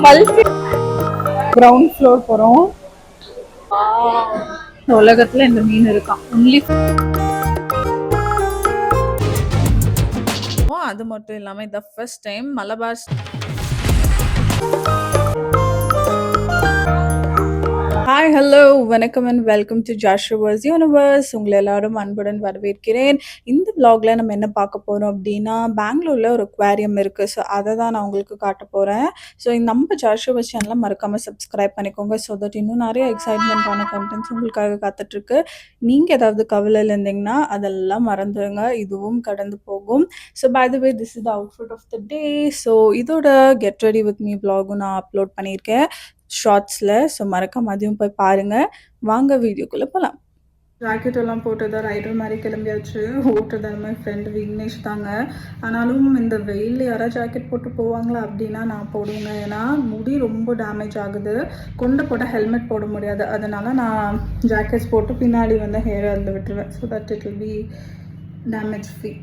Bulk ground floor போறோம். உலகத்துல இந்த மீன் இருக்கான் ஒன்லி. அது மட்டும் இல்லாம இந்த first time Malabar. Hi hello வணக்கம் அண்ட் வெல்கம் டு ஜாஷுவாஸ் யூனிவர்ஸ். உங்களை எல்லாரும் அன்புடன் வரவேற்கிறேன். இந்த vlogல நம்ம என்ன பார்க்க போகிறோம் அப்படின்னா, பெங்களூரில் ஒரு அக்வாரியம் இருக்குது. ஸோ அதை தான் நான் உங்களுக்கு காட்ட போகிறேன். ஸோ நம்ம ஜாஷுவாஸ் சேனலை மறக்காமல் சப்ஸ்கிரைப் பண்ணிக்கோங்க. ஸோ தட் இன்னும் நிறைய எக்ஸைட்மெண்ட்டான கண்டென்ட்ஸ் உங்களுக்காக காத்துட்ருக்கு. நீங்கள் ஏதாவது கவலையில் இருந்தீங்கன்னா அதெல்லாம் மறந்துடுங்க, இதுவும் கடந்து போகும். So by the way this is the outfit of the day. So இதோட கெட் ரெடி வித் மீ vlogகும் நான் அப்லோட் பண்ணியிருக்கேன் ஷார்ட்ஸில். ஸோ மறக்காம அதையும் போய் பாருங்கள். வாங்க வீடியோக்குள்ளே போகலாம். ஜாக்கெட் எல்லாம் போட்டதா ரைடர் மாதிரி கிளம்பியாச்சு. ஓட்டுறதா மாதிரி ஃப்ரெண்டு விக்னேஷ் தாங்க. ஆனாலும் இந்த வெயிலில் யாராவது ஜாக்கெட் போட்டு போவாங்களா அப்படின்னா நான் போடுவேங்க. ஏன்னா முடி ரொம்ப டேமேஜ் ஆகுது, கொண்டு போட்டால் ஹெல்மெட் போட முடியாது. அதனால் நான் ஜாக்கெட்ஸ் போட்டு பின்னாடி வந்து ஹேர் அதில் விட்டுருவேன். So that it will be damage free.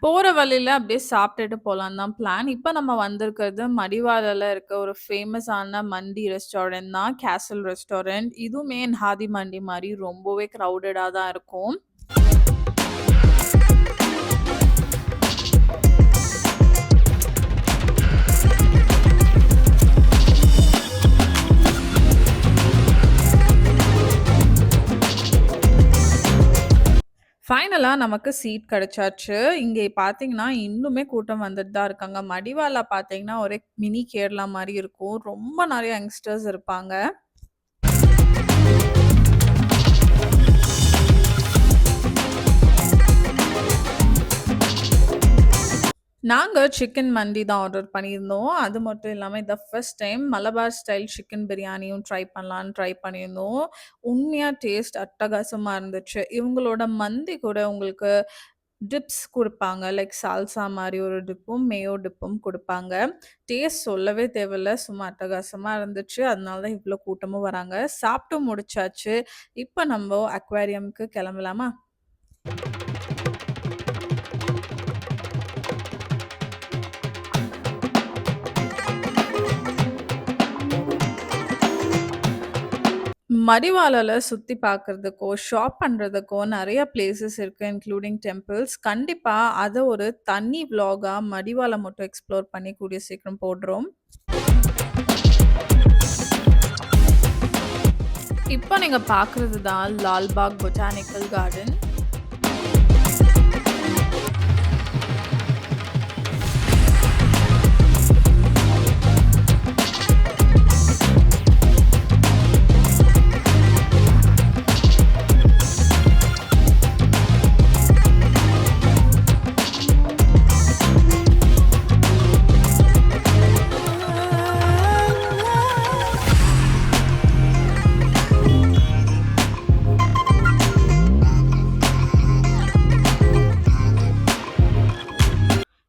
போகிற வழியில் அப்படியே சாப்பிட்டுட்டு போகலான்னு தான் பிளான். இப்போ நம்ம வந்திருக்கிறது மடிவாலில் இருக்க ஒரு ஃபேமஸான மண்டி ரெஸ்டாரண்ட் தான், கேசல் ரெஸ்டாரண்ட். இதுவுமே ஹாதி மண்டி மாதிரி ரொம்பவே க்ரௌடடாக தான் இருக்கும். ஃபைனலாக நமக்கு சீட் கிடச்சாச்சு. இங்கே பார்த்தீங்கன்னா இன்னுமே கூட்டம் வந்துட்டு தான் இருக்காங்க. மடிவாலா பார்த்தீங்கன்னா ஒரே மினி கேரளா மாதிரி இருக்கும். ரொம்ப நிறைய யங்ஸ்டர்ஸ் இருப்பாங்க. நாங்கள் சிக்கன் மண்டி தான் ஆர்டர் பண்ணியிருந்தோம். அது மட்டும் இல்லாமல் இந்த first time Malabar style chicken பிரியாணியும் ட்ரை பண்ணியிருந்தோம். உண்மையாக டேஸ்ட் அட்டகாசமாக இருந்துச்சு. இவங்களோட மந்தி கூட உங்களுக்கு டிப்ஸ் கொடுப்பாங்க. லைக் சால்சா மாதிரி ஒரு டிப்பும் மேயோ டிப்பும் கொடுப்பாங்க. டேஸ்ட் சொல்லவே தேவையில்ல, சும்மா அட்டகாசமாக இருந்துச்சு. அதனால தான் இவ்வளோ கூட்டமும் வராங்க. சாப்பிட்டு முடிச்சாச்சு. இப்போ நம்ம அக்வாரியமுக்கு கிளம்பலாமா? மடிவாலால சுத்தி பார்க்கறதுக்கோ, ஷாப் பண்றதுக்கோ நெறைய பிளேஸஸ் இருக்கு, இன்க்ளூடிங் டெம்பிள்ஸ். கண்டிப்பா அத ஒரு தனி விளாகா மடிவால மட்டும் எக்ஸ்ப்ளோர் பண்ணி கூடிய சீக்கிரம் போடுறோம். இப்போ நீங்க பார்க்கறது தான் லால்பாக் பொட்டானிக்கல் கார்டன்.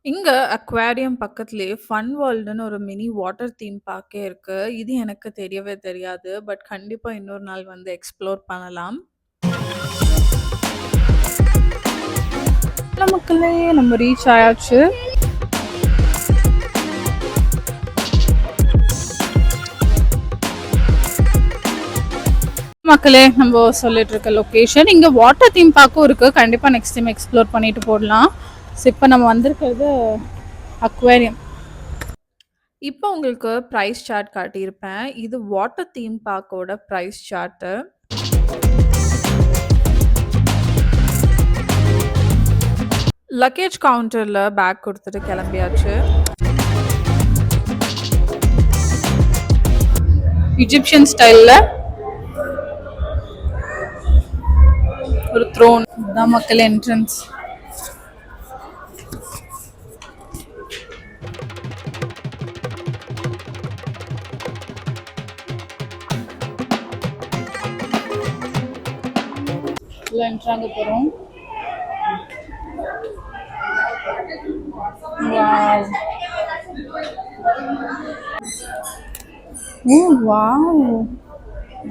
இங்க அக்வாரியம் பக்கத்திலேயே ஃபன் வேர்ல்டுன்னு ஒரு மினி வாட்டர் தீம் பார்க்கே இருக்கு. இது எனக்கு தெரியவே தெரியாது. பட் கண்டிப்பா இன்னொரு நாள் வந்து எக்ஸ்ப்ளோர் பண்ணலாம். மக்களே நம்ம ரீச் ஆயாச்சு. மக்களே நம்ம சொல்லிட்டு இருக்க லொக்கேஷன் இங்க வாட்டர் தீம் பார்க்கும் இருக்கு. கண்டிப்பா நெக்ஸ்ட் டைம் எக்ஸ்ப்ளோர் பண்ணிட்டு போடலாம். ஸோ இப்போ நம்ம வந்திருக்கிறது அக்வேரியம். இப்போ உங்களுக்கு ப்ரைஸ் சார்ட் காட்டியிருப்பேன். இது வாட்டர் தீம் பார்க்கோட ப்ரைஸ் சார்ட்டு. லக்கேஜ் கவுண்டரில் பேக் கொடுத்துட்டு கிளம்பியாச்சு. இஜிப்சியன் ஸ்டைலில் ஒரு த்ரோன் தான் மக்கள் என்ட்ரன்ஸ். என்ட்ராங்க போகிறோம். Wow. Oh wow.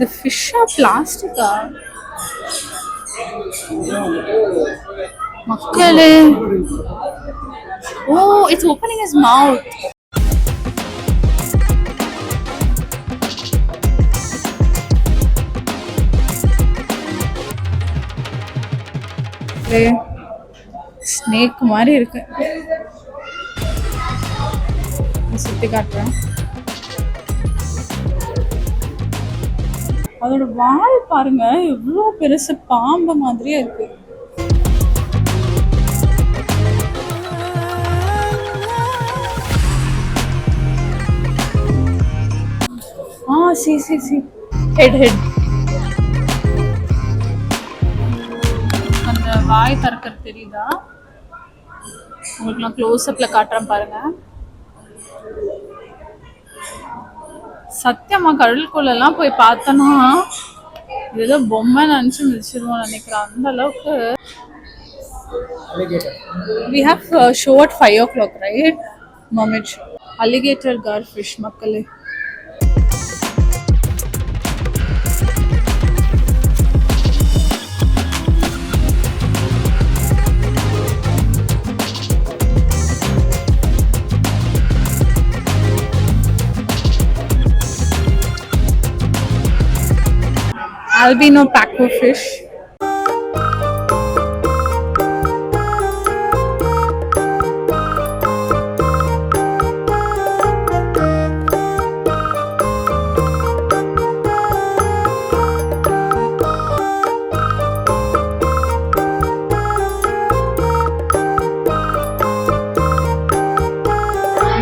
The fish are plastic. மக்களே. Oh, it's opening his mouth. Snake மாதிரி இருக்கு. சுத்தி காட்டுறேன். அதோட வால் பாருங்க எவ்வளோ பெருசு, பாம்பு மாதிரியே இருக்கு. சி ஹெட் அந்த வாய் திறக்கிறது தெரியுதா உங்களுக்கு? நான் க்ளோஸ் அப்ல காட்டுறேன் பாருங்க. சத்தியமா கடலுக்குள்ளெல்லாம் போய் பார்த்தோன்னா ஏதோ பொம்மை நினைச்சு மிதிச்சிருவோம் நினைக்கிறேன், அந்த அளவுக்கு. We have show at 5 o'clock, right? Mermaid show. Alligator garfish, மக்களே. Albino paco fish.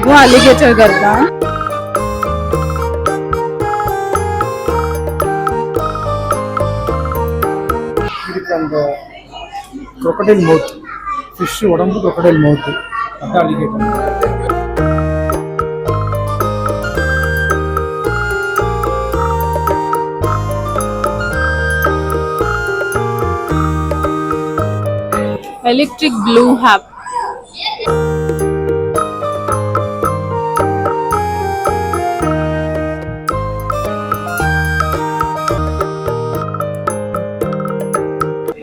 वो alligator करता है. அந்த crocodile mouth fish உடம்பு crocodile mouth அது alligator. Electric blue hap.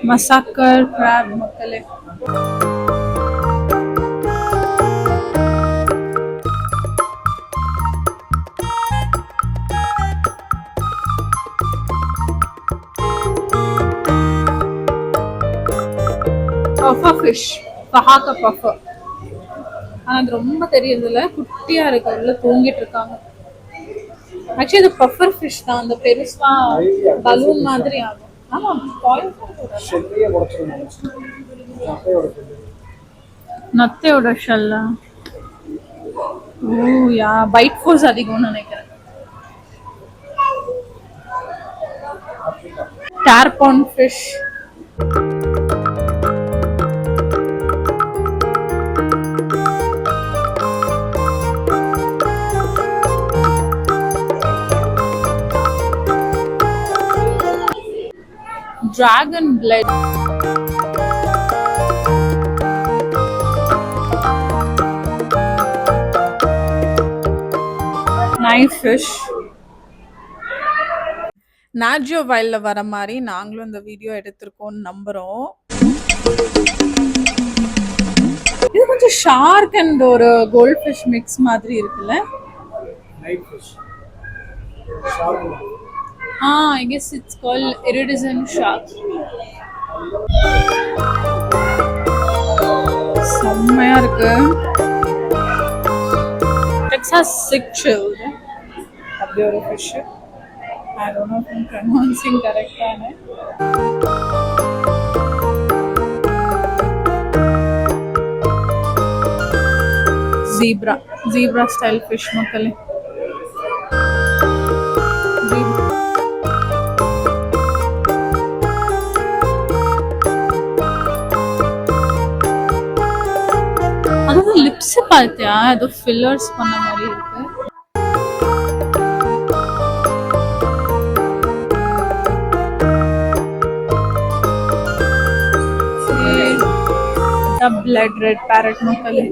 Massacre crab, மக்களே. Puffer fish, பஹாக்கா puffer. ஆனா அது ரொம்ப தெரியறதில்ல, குட்டியா இருக்கு, உள்ள தூங்கிட்டு இருக்காங்க. ஆக்சுவலி இது பஃபர் ஃபிஷ் தான், அந்த பெருசா பலூன் மாதிரி ஆகும். ஆமா, நத்தையோட ஷெல்லா. ஓ யா, பைட் ஃபோர்ஸ் அதிகம்னு நினைக்கிறேன். Tarpon fish. Dragon blood. Knife fish. நாஜியோ வைல்ட்ல வர மாதிரி நாங்களும் இந்த வீடியோ எடுத்திருக்கோம்னு நம்புறோம். இது கொஞ்சம் ஷார்க் அண்ட் ஒரு கோல்ட் ஃபிஷ் மிக்ஸ் மாதிரி இருக்குல்ல. Night fish. I guess it's called iridescent shark. செம்மையா இருக்கு. Texas sick chilled. அப்படி ஒரு fish. I don't know if I'm pronouncing correct or not. Zebra style fish, மக்களே. அதோட லிப்ஸ் பார்த்தியா, ஏதோ ஃபில்லர்ஸ் பண்ண மாதிரி இருக்கு. blood red parrot மக்களே.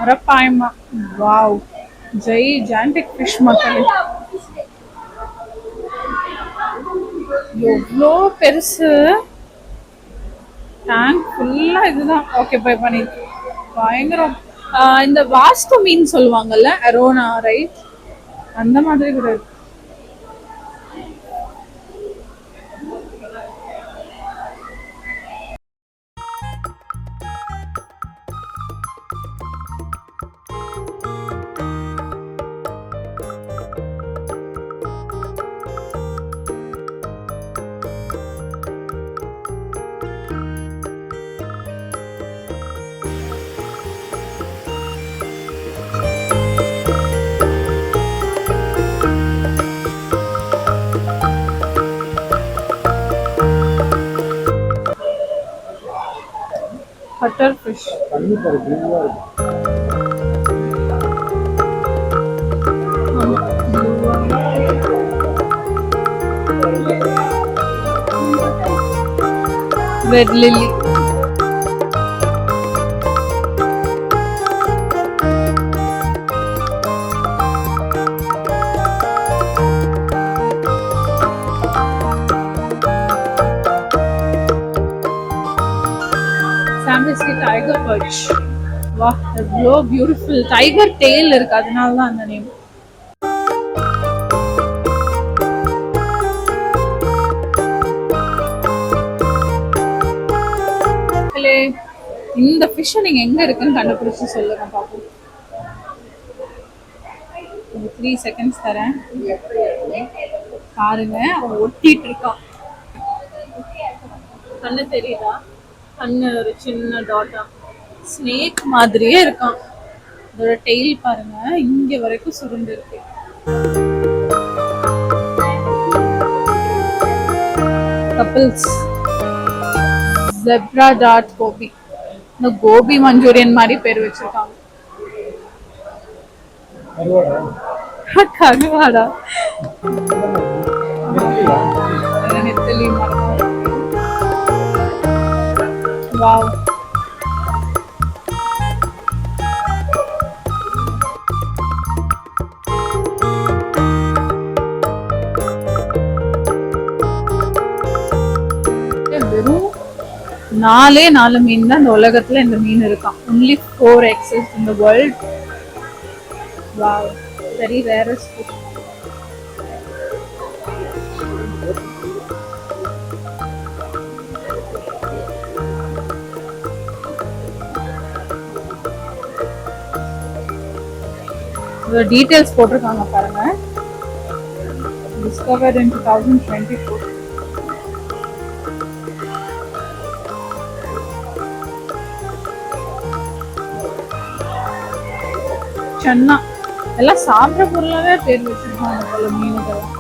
அரப்பாயமா, வாவ், gigantic fish மக்களே. எவ்வளோ பெருசு, டேங்க் ஃபுல்லா இதுதான் ஆக்கியபை பண்ணிருக்கு. பயங்கரம். இந்த வாஸ்து மீன் சொல்லுவாங்கல்ல, அரோனா ரைட், அந்த மாதிரி கூட இருக்கு. Cutter fish. தண்ணி பாரு க்ரீனா இருக்கு. Red lily. சாம்பிள்ஸ்கி டைகர் பர்ச். வா, எவ்வளோ பியூட்டிஃபுல். டைகர் டெய்ல் இருக்கு, அதனால தான் அந்த நேம். இந்த ஃபிஷ் நீங்க எங்க இருக்குன்னு கண்டுபிடிச்சு சொல்லுங்க பாப்போம். 3 seconds தரேன், பாருங்க. அவன் ஒட்டிட்டு இருக்கான். கண்ணு தெரியுதா? கண்ணு ஒரு சின்ன டாட்டா, ஸ்னேக் மாதிரியே இருக்கான். அதோட டெய்ல் பாருங்க, இங்க வரைக்கும் சுருண்டு இருக்கு. Couples zebra dot gobi. இந்த கோபி மஞ்சூரியன் மாதிரி பேர் வச்சிருக்காங்க. கருவாடா, நெத்தலி மரம். வாவ், வெறும் 4 மீன் தான் இந்த உலகத்துல இந்த மீன் இருக்கான். only 4 exist in the world. Wow, very rarest fish. The details போட்டிருக்காங்க பாருங்க. Discovered in 2024. சென்னா எல்லாம் சாப்பிட்ற பொருளாவே பேர் வச்சிருக்காங்க போல மீனுக்கெல்லாம்.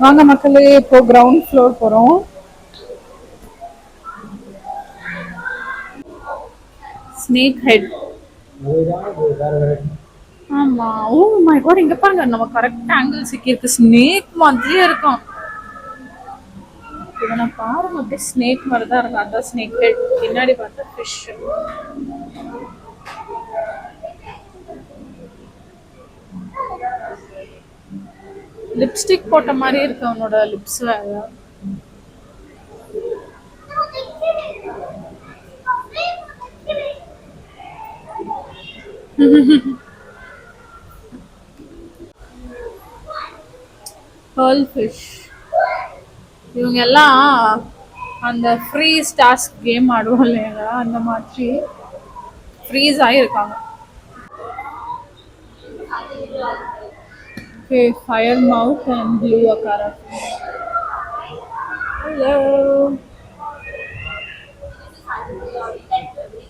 வாங்க மக்களே, இப்போ கிரவுண்ட் ஃப்ளோர் போறோம். Snake head. ஆமா, ஓ மை காட், இங்க பாருங்க, நம்ம கரெக்ட் ஆங்கிள் சிக்கிருக்கு. ஸ்னேக் மாதிரியே இருக்கும். இவனை பாருங்க, அப்படியே ஸ்னேக் மாதிரி தான் இருக்கும். அதான் ஸ்னேக் ஹெட். பின்னாடி பார்த்தா ஃபிஷ். லிப்ஸ்டிக் போட்ட மாதிரி இருக்கு அவனோட லிப்ஸ். pearl fish. இவங்க எல்லாம் அந்த ஃப்ரீஸ் டாஸ்க் கேம் ஆடுவோம் இல்லைங்களா, அந்த மாதிரி ஃப்ரீஸ் ஆகியிருக்காங்க. Okay, fire mouth and blue acara. Hello,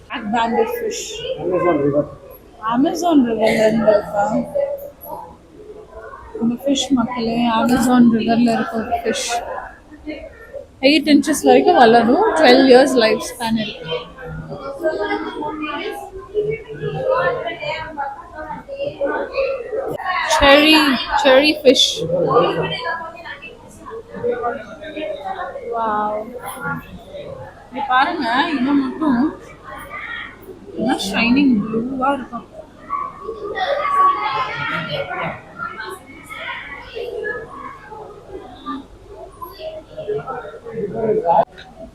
black banded fish. Amazon river. Amazon ரிவர்ல இருந்து இருக்கா இந்த ஃபிஷ் மக்களே? அமேசான் ரிவர்ல இருக்க ஒரு ஃபிஷ் 8 inches வரைக்கும் வளரும். 12 years லைஃப் ஸ்பேன் இருக்கு. செரி செரி ஃபிஷ். வாவ், இது பாருங்க, இன்னும் மட்டும் ஷைனிங் ப்ளூவா இருக்கும்.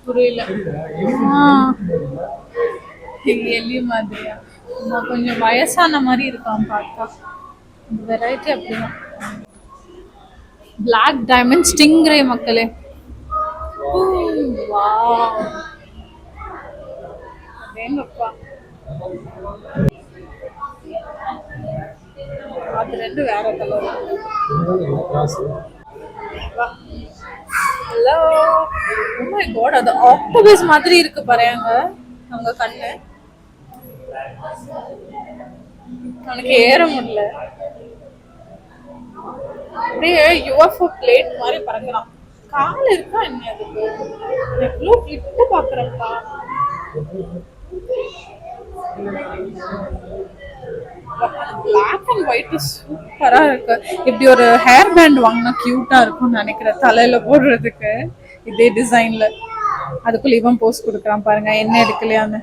புரியல. எலி மாதிரியா? கொஞ்சம் வயசான மாதிரி இருக்கான் பார்த்தா. வெரைட்டி அப்படிதான். பிளாக் டைமண்ட் ஸ்டிங்ரே மக்களே. வாவ், அதேங்கப்பா. அது ரெண்டு வேற colour. Hello, oh my god, அது ஆக்டோபஸ் மாதிரி இருக்கு பாருங்க அவங்க கண்ணு. எனக்கு ஏற முடியல. அப்படியே யுஎஃப்ஓ பிளேட் மாதிரி பறக்குறான். கால் இருக்கா என்ன அதுக்கு? எவ்வளோ கிட்ட பாக்குறப்பா. பிளாக் அண்ட் ஒயிட் சூப்பரா இருக்கு. இப்படி ஒரு ஹேர் பேண்ட் வாங்கினா கியூட்டா இருக்கும்னு நினைக்கிறேன், தலையில போடுறதுக்கு இதே டிசைன்ல. அதுக்குள்ள இவன் போஸ்ட் கொடுக்குறான் பாருங்க, என்ன எடுக்கலையான்னு.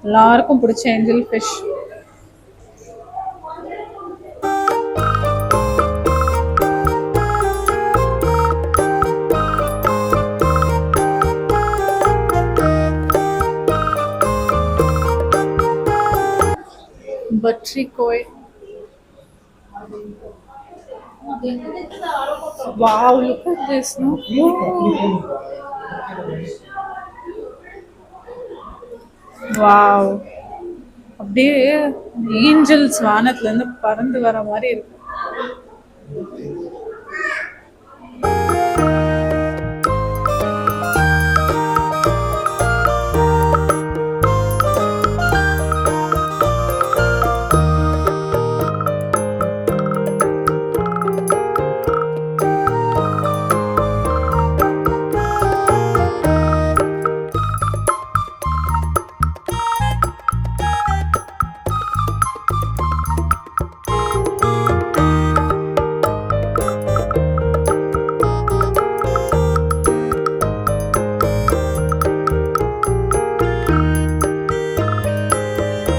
எல்லாருக்கும் பிடிச்ச angel fish. Battery koi. Wow, look at this, no? Wow. அப்படியே ஏஞ்சல்ஸ் வானத்துல இருந்து பறந்து வர மாதிரி இருக்கு.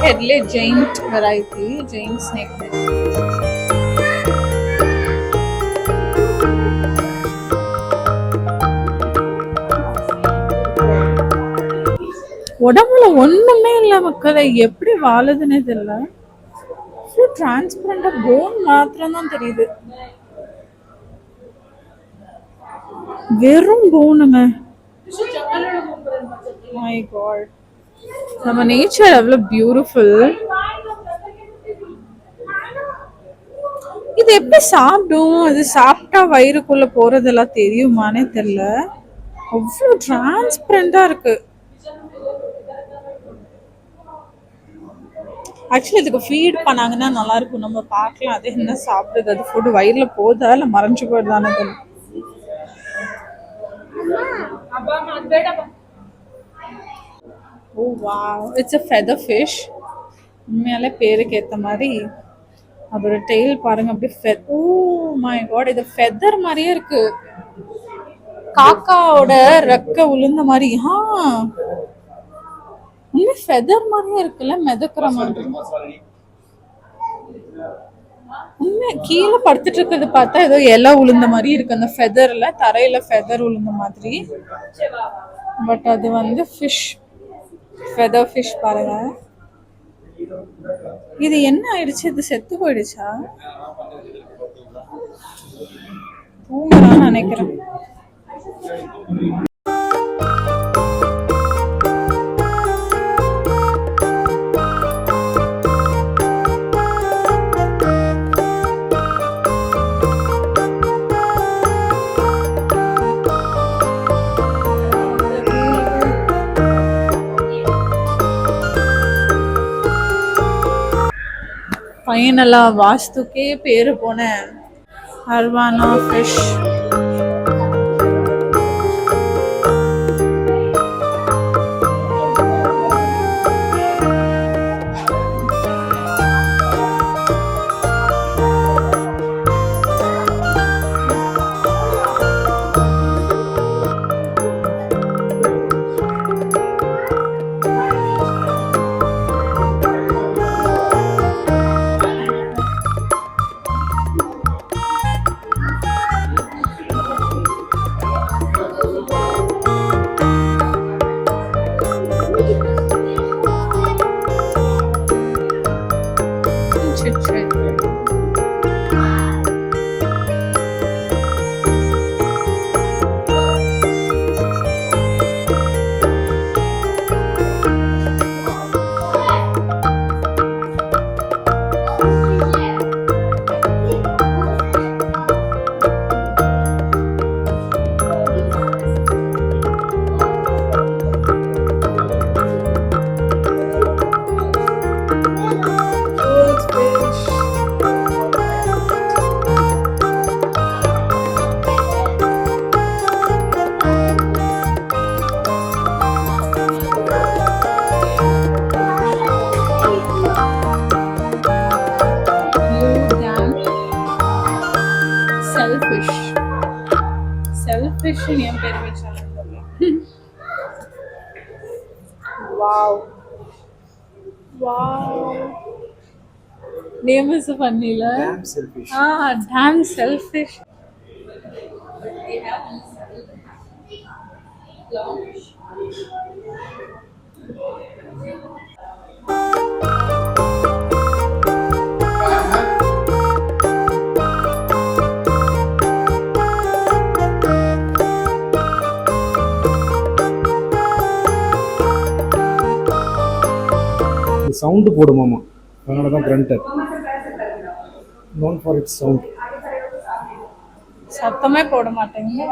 Headley giant variety, giant snake. உடம்புல ஒண்ணுமே இல்ல மக்களை, எப்படி வாழுதுன்னே தெரியல. டிரான்ஸ்பரண்டா போன் மாத்திரம் தான் தெரியுது, வெறும் போனுங்க. மை காட், நம்ம நேச்சர் எவ்வளவு பியூட்டிஃபுல். இது எப்படி சாப்பிடும்? அது சாப்பிட்டா வயிறுக்குள்ள போறதெல்லாம் தெரியுமானே தெரியல, அவ்வளவு டிரான்ஸ்பரண்டா இருக்கு. ஆக்சுவலி இதுக்கு ஃபீட் பண்ணாங்கன்னா நல்லா இருக்கும், நம்ம பார்க்கலாம் அது என்ன சாப்பிடுது. அது ஃபுட் வயிறுல போதா இல்லை மறைஞ்சு போயிடுதானே தெரியல. ஓ wow, it's a feather fish. உண்மையாலே பேருக்கு ஏற்ற மாதிரி அதோட டெய்ல் பாருங்க, அப்படியே ஓ மை காட், இது ஃபெதர் மாதிரியே இருக்கு. காக்காவோட ரெக்க உளுந்த மாதிரி. உண்மை ஃபெதர் மாதிரியே இருக்குல்ல, மிதக்குற மாதிரி. உண்மை கீழே படுத்துட்டு இருக்கிறது பார்த்தா ஏதோ இலை உளுந்த மாதிரி இருக்கு, அந்த ஃபெதர்ல தரையில ஃபெதர் உளுந்த மாதிரி. பட் அது வந்து ஃபிஷ். ஃபெதர் ஃபிஷ் பாருங்க. இது என்ன ஆயிடுச்சு? இது செத்து போயிடுச்சா? தூங்குறான்னு நினைக்கிறேன். ஃபைனலா வாஸ்துக்கே பேரு போன அர்வானா ஃபிஷ். செல்ஃபிஷ் என் பேர் வச்சாங்க. Wow wow, name is funny ல. Damselfish. சவுண்டு போடுமாமா, அதனால தான் grunter known for its sound. சத்தமே போட மாட்டேங்க.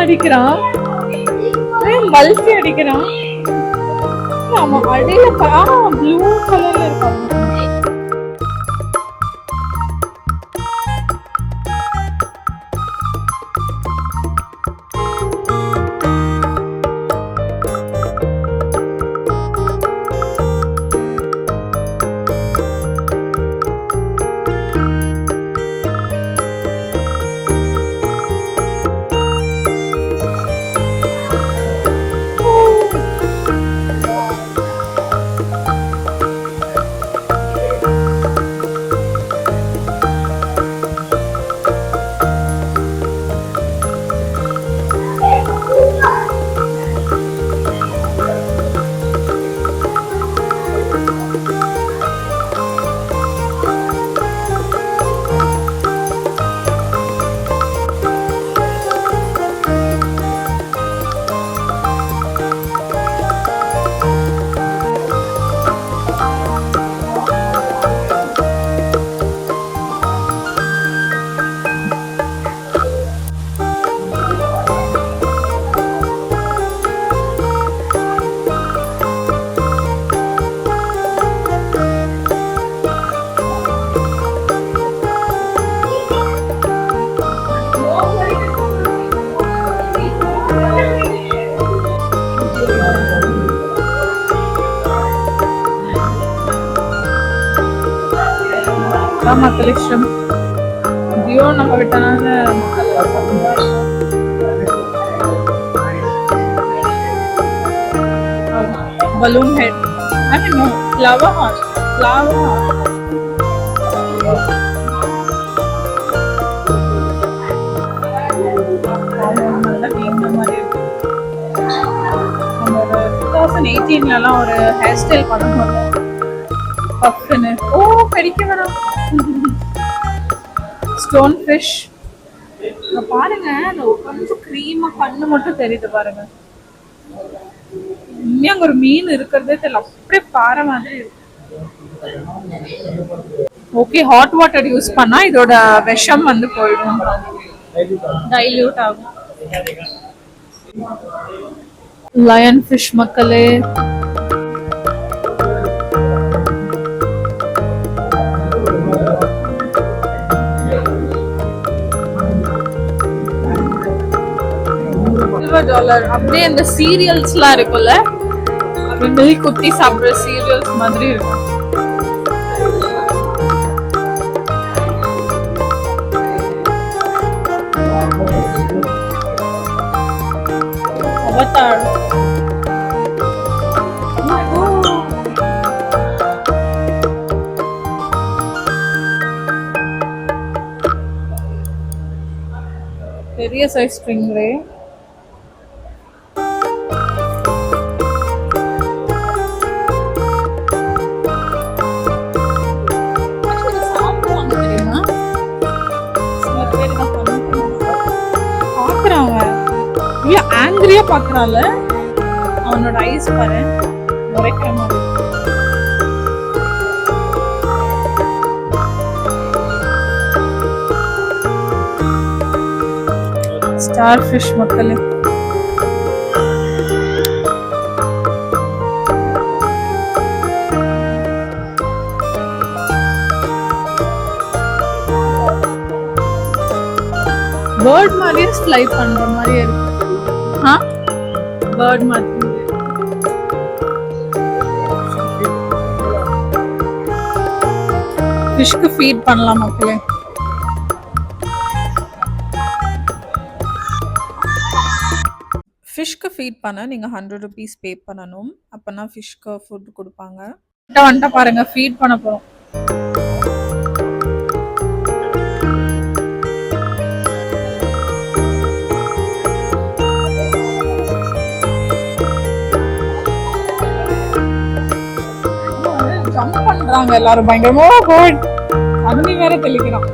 அடிக்கிறான், மல்டி அடிக்கிறான். ஆமா, அடியில ப்ளூ கலர்ல இருக்காங்க. மக்கள் இஷ்டம். ஜியோ நம்ம விட்டனால மக்கள் balloon head. I mean, no, flower heart. Flower heart. இந்த மாதிரி இருக்கு. நம்ம ஒரு 2018லலாம் ஒரு ஹேர் ஸ்டைல் பண்ணும்போது பஃப்னு பெரிக்க வேணாம். ஸ்டோன் ஃபிஷ் பாருங்க, அந்த கொஞ்சம் க்ரீமா கண்ணு மட்டும் தெரியுது பாருங்க. உண்மையா அங்க ஒரு மீன் இருக்கிறதே தெரியல, அப்படியே பாறை மாதிரி இருக்கு. ஓகே, ஹாட் வாட்டர் யூஸ் பண்ணா இதோட விஷம் வந்து போயிடும், டைல்யூட் ஆகும். லயன் ஃபிஷ் மக்களே, $1 அப்படியே இந்த சீரியல்ஸ்லாம் இருக்குல்ல, மில்க் குத்தி சாப்பிடுற சீரியல்ஸ் மாதிரி இருக்கும். அவதார் பெரிய சைஸ் ஸ்ட்ரிங்ரே. ஆங்கிரியா பாக்குறால, அவனோட ஐஸ் பாரு முறைக்கிற மாதிரி. ஸ்டார் ஃபிஷ் மக்களே, பேர்ட் மாதிரியே ஃப்ளை பண்ற மாதிரியே இருக்கு. பேர்ட் மாதிரி ஃபிஷ்க்கு ஃபீட் பண்ணலாம் மக்களே. ஃபிஷ்க்கு ஃபீட் பண்ண நீங்கள் $100 பே பண்ணணும். அப்போனா ஃபிஷ்க்கு ஃபுட் கொடுப்பாங்க. வந்துட்டு பாருங்க, ஃபீட் பண்ண போகிறோம். ஜம்ப் பண்றாங்க எல்லாரும் பயங்கரமா. குட், அக்னி வேற தெளிக்கிறான்.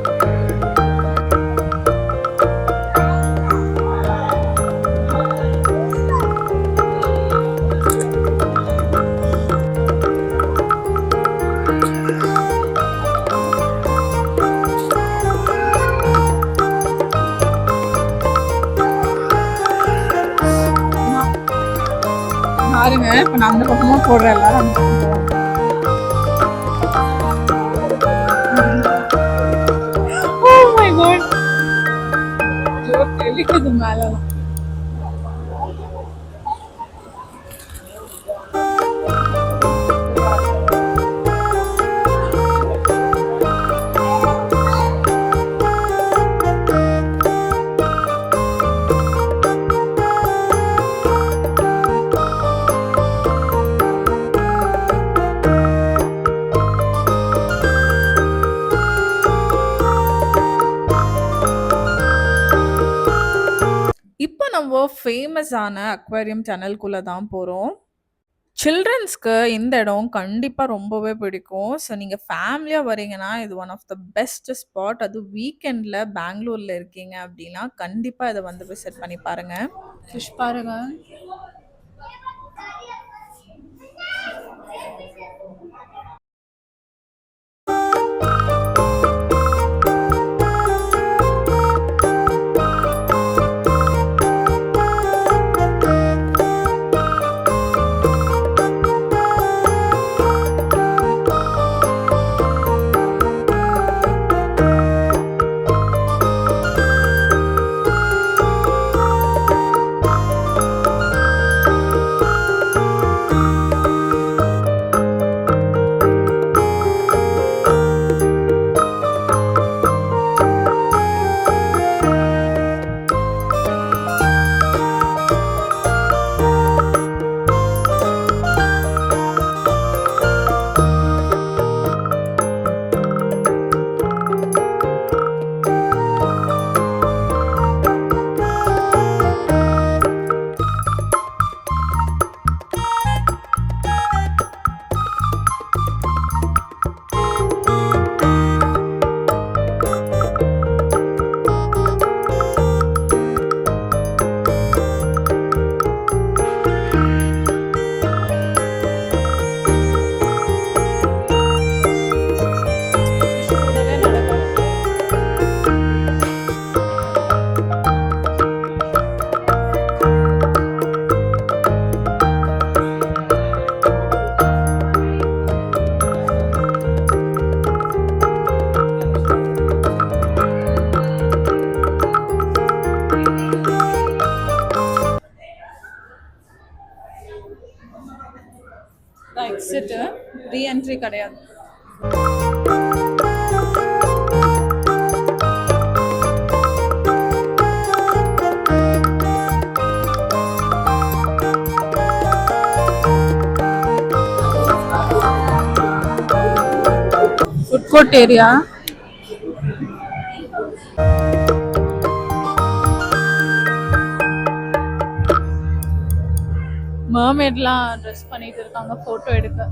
பாருங்க, இப்ப நான் அந்த பக்கமா போடுறேன், எல்லாரும் அந்த பக்கம் போவாங்க. தெளிக்குது மேல. இப்போ நம்ம ஃபேமஸான அக்வாரியம் சேனல்குள்ளே தான் போகிறோம். சில்ட்ரன்ஸ்க்கு இந்த இடம் கண்டிப்பாக ரொம்பவே பிடிக்கும். ஸோ நீங்கள் ஃபேமிலியாக வரீங்கன்னா இது one of the best spot. அது வீக்கெண்டில் பெங்களூரில் இருக்கீங்க அப்படின்னா கண்டிப்பாக இதை வந்து விசிட் பண்ணி பாருங்கள். ஃபிஷ் பாருங்கள். என்ட்ரி கிடையாது. Food court area. மர்மேட்லாம் ட்ரெஸ் பண்ணிட்டு இருக்காங்க ஃபோட்டோ எடுக்க.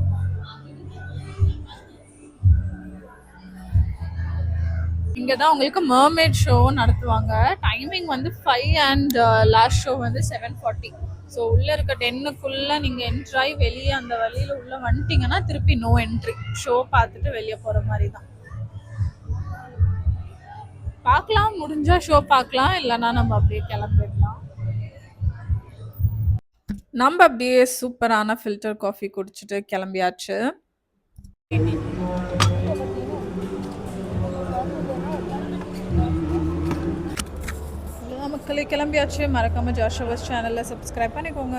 இங்கே தான் உங்களுக்கு மர்மேட் ஷோ நடத்துவாங்க. டைமிங் வந்து 5 அண்ட் லாஸ்ட் ஷோ வந்து 7:40. ஸோ உள்ளே இருக்க 10க்குள்ளே நீங்கள் என்ட்ராய் வெளியே அந்த வழியில் உள்ளே வந்துட்டிங்கன்னா திருப்பி நோ என்ட்ரி. ஷோ பார்த்துட்டு வெளியே போகிற மாதிரி தான். பார்க்கலாம், முடிஞ்சால் ஷோ பார்க்கலாம், இல்லைன்னா நம்ம அப்படியே கிளம்பிடலாம். நம்ம அப்படியே சூப்பரான ஃபில்டர் காஃபி குடிச்சிட்டு கிளம்பியாச்சு. மக்களே கிளம்பியாச்சு. மறக்காம ஜாஷுவாஸ் சேனலை சப்ஸ்கிரைப் பண்ணிக்கோங்க.